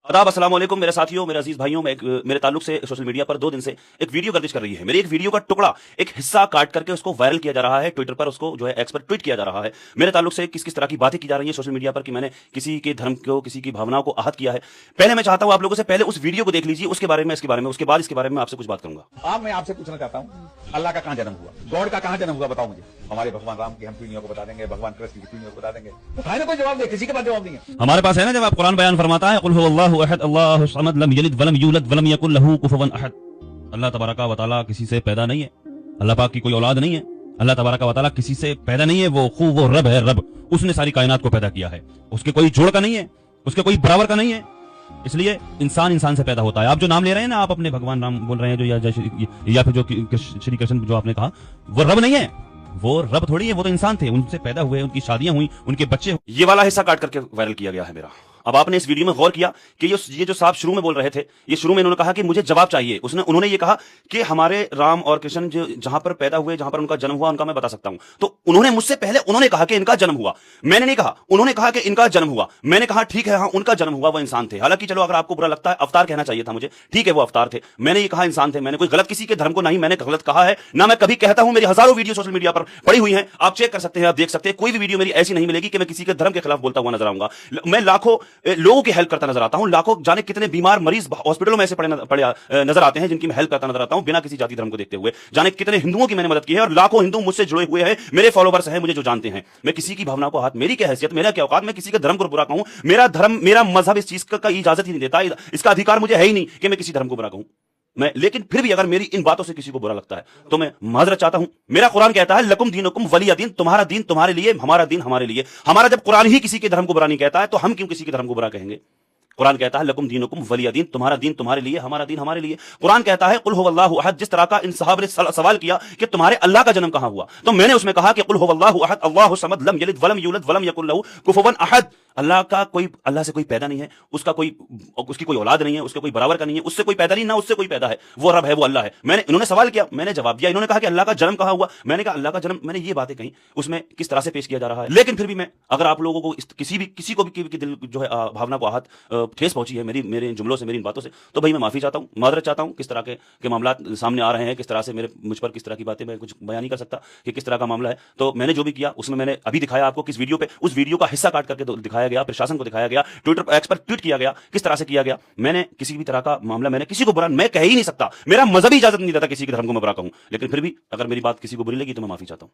आदाब अस्सलाम वालेकुम मेरे साथियों, मेरे अजीज भाइयों। मेरे ताल्लुक से सोशल मीडिया पर 2 दिन से एक वीडियो गर्दिश कर रही है। मेरी एक वीडियो का टुकड़ा, एक हिस्सा काट करके उसको वायरल किया जा रहा है। ट्विटर पर उसको जो है एक्स पर ट्वीट किया जा रहा है। मेरे ताल्लुक से किस किस तरह की बातें की जा रही है सोशल मीडिया पर कि मैंने किसी के धर्म को, किसी की भावनाओं को आहत किया है। पहले मैं चाहता हूं आप लोगों से पहले उस वीडियो को देख लीजिए, उसके बारे में, इसके बारे में, उसके बाद इसके बारे में आपसे कुछ बात करूंगा। मैं आपसे पूछना चाहता हूँ, अल्लाह का कहाँ जन्म हुआ, गॉड का कहाँ जन्म हुआ, बताओ मुझे। हमारे भगवान राम की हम पीढ़ियों को बता देंगे, भगवान कृष्ण की पीढ़ियों को बता देंगे। तो कोई जवाब दे, किसी के पास जवाब नहीं है। हमारे पास है ना जवाब। कुरान बयान फरमाता है, कुल हुवल्लाहु अहद अल्लाहु समद लम यलिद वलम यूलद वलम यकुल लहू कुफुवन अहद। अल्लाह तबारका व तआला किसी से पैदा नहीं है, अल्लाह पाक की कोई औलाद नहीं है, अल्लाह तबारका व तआला किसी से पैदा नहीं है। वो रब है, रब। उसने सारी कायनात को पैदा किया है, उसके कोई जोड़ का नहीं है, उसके कोई बराबर का नहीं है। इसलिए इंसान से पैदा होता है। आप जो नाम ले रहे हैं ना, आप अपने भगवान राम बोल रहे हैं जो, या फिर जो श्री कृष्ण जो आपने कहा, वो रब नहीं है, वो रब थोड़ी है, वो तो इंसान थे, उनसे पैदा हुए, उनकी शादियां हुई, उनके बच्चे। ये वाला हिस्सा काट करके वायरल किया गया है मेरा। अब आपने इस वीडियो में गौर किया कि ये जो साहब शुरू में बोल रहे थे, ये शुरू में इन्होंने कहा कि मुझे जवाब चाहिए। उन्होंने ये कहा कि हमारे राम और कृष्ण जो जहां पर पैदा हुए, जहां पर उनका जन्म हुआ, उनका मैं बता सकता हूं। तो उन्होंने मुझसे पहले उन्होंने कहा कि इनका जन्म हुआ, मैंने नहीं कहा। उन्होंने कहा कि इनका जन्म हुआ, मैंने कहा ठीक है, हाँ उनका जन्म हुआ, वो इंसान थे। हालांकि चलो, अगर आपको बुरा लगता है, अवतार कहना चाहिए था मुझे, ठीक है वो अवतार थे, मैंने ये कहा इंसान थे। मैंने कोई गलत किसी के धर्म को नहीं मैंने गलत कहा है, ना मैं कभी कहता हूं। मेरी हजारों वीडियो सोशल मीडिया पर पड़ी हुई हैं, आप चेक कर सकते हैं, आप देख सकते हैं। कोई भी वीडियो मेरी ऐसी नहीं मिलेगी कि मैं किसी के धर्म के खिलाफ बोलता हुआ नजर आऊंगा। मैं लाखों लोगों की हेल्प करता नजर आता हूं, लाखों जाने कितने बीमार मरीज हॉस्पिटलों में ऐसे पड़े नजर आते हैं जिनकी मैं हेल्प करता नजर आता हूं, बिना किसी जाति धर्म को देखते हुए। जाने कितने हिंदुओं की मैंने मदद की है, और लाखों हिंदू मुझसे जुड़े हुए हैं, मेरे फॉलोवर्स हैं, मुझे जो जानते हैं। मैं किसी की भावना को हाथ, मेरी क्या हैसियत, मेरा क्या औकात, मैं किसी के धर्म को बुरा कहूं। मेरा धर्म, मेरा मजहब इस चीज का इजाजत ही नहीं देता, इसका अधिकार मुझे है ही नहीं कि मैं किसी धर्म को बुरा कहूं। लेकिन फिर भी अगर मेरी इन बातों से किसी को बुरा लगता है तो मैं माजरत चाहता हूं। मेरा कुरान कहता है, लकुम दीनुकुम वलिय दीन, तुम्हारा दीन तुम्हारे लिए, हमारा दीन हमारे लिए। हमारा जब कुरान ही किसी के धर्म को बुरा नहीं कहता है, तो हम क्यों किसी के धर्म को बुरा कहेंगे। कुरान कहता है, लकुम दीनुकुम वलिय दीन, तुम्हारा दीन तुम्हारे लिए, हमारा दीन हमारे लिए। कुरान कहता है, कुल हुवल्लाहु अहद। जिस तरह का इन साहब ने सवाल किया कि तुम्हारे अल्लाह का जन्म कहां हुआ, तो मैंने उसमें कहा कि कुल हुवल्लाहु अहद अल्लाहु समद लम यलिद वलम यूलद वलम यकुल लहू कुफुवन अहद। अल्लाह से कोई पैदा नहीं है, उसकी कोई औलाद नहीं है, उसके कोई बराबर का नहीं है, उससे कोई पैदा नहीं, ना उससे कोई पैदा है। वो रब है, वो अल्लाह है। इन्होंने सवाल किया, मैंने जवाब दिया। इन्होंने कहा कि अल्लाह का जन्म कहां हुआ, मैंने कहा अल्लाह का जन्म, मैंने ये बातें कही, उसमें किस तरह से पेश किया जा रहा है। लेकिन फिर भी मैं, अगर आप लोगों को किसी को भी दिल जो है भावना को आहत, ठेस पहुंची है मेरे इन जुमलों से, मेरी इन बातों से, तो भाई मैं माफी चाहता हूं, माजरत चाहता हूं। किस तरह के मामला सामने आ रहे हैं, किस तरह से मुझ पर किस तरह की बातें, मैं कुछ बयान नहीं कर सकता कि किस तरह का मामला है। तो मैंने जो भी किया उसमें मैंने अभी दिखाया आपको, किस वीडियो पे, उस वीडियो का हिस्सा काट करके दिखाया गया, प्रशासन को दिखाया गया, ट्विटर पर एक्स पर ट्वीट किया गया, किस तरह से किया गया। मैंने किसी भी तरह का मामला, मैंने किसी को बुरा मैं कह ही नहीं सकता, मेरा मजहब ही इजाजत नहीं देता किसी के धर्म को मैं बुरा कहूं। लेकिन फिर भी अगर मेरी बात किसी को बुरी लगी तो मैं माफी चाहता हूं।